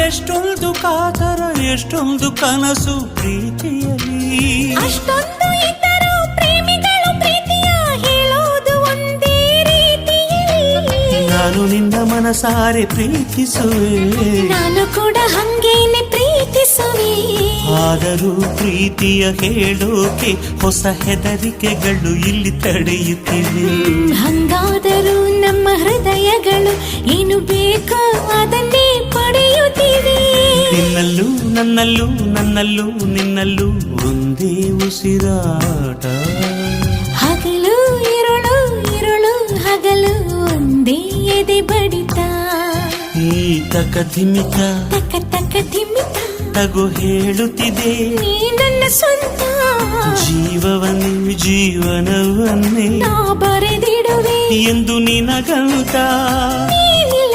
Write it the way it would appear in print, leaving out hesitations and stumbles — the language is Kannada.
ಎಷ್ಟೊಂದು ಕಾತರ ಎಷ್ಟೊಂದು ಕನಸು ಪ್ರೀತಿಯಲ್ಲಿ. ಅಷ್ಟೊಂದು ಇದ್ದರೂ ಪ್ರೇಮಿಗಳು ಪ್ರೀತಿಯ ಹೇಳೋದು ಒಂದೇ ರೀತಿಯಲ್ಲಿ. ನಾನು ನಿನ್ನ ಮನಸಾರೆ ಪ್ರೀತಿಸುವೆ, ನಾನು ಕೂಡ ಹಂಗೇನೆ ಪ್ರೀತಿಸುವೆ. ಆದರೂ ಪ್ರೀತಿಯ ಹೇಳೋಕೆ ಹೊಸ ಹೆದರಿಕೆಗಳು ಇಲ್ಲಿ ತಡೆಯುತ್ತಿವೆ. ಹಂಗಾದರೂ ನಮ್ಮ ಹೃದಯಗಳು ಏನು ಬೇಕೋ ಅದನ್ನೇ ಪಡೆಯುತ್ತಿವೆ. ನಿನ್ನಲ್ಲೂ ನನ್ನಲ್ಲೂ ನನ್ನಲ್ಲೂ ನಿನ್ನಲ್ಲೂ ಒಂದೇ ಉಸಿರಾಟ. ಹಗಲು ಇರುಳು ಇರುಳು ಹಗಲು ಒಂದೇ ಎದೆ ಬಡಿತ. ಈ ತಕಧಿಮಿತ ತಕ ತಕ ಧಿಮಿತ ತಗು ಹೇಳುತ್ತಿದೆ ನೀ ನನ್ನ ಸ್ವಂತ. ಜೀವವನ್ನೇ ಜೀವನವನ್ನೇ ನಾ ಬರೆದಿಡುವೆ ಎಂದು ನಿನಗಂತ. ನೀನಿಲ್ಲ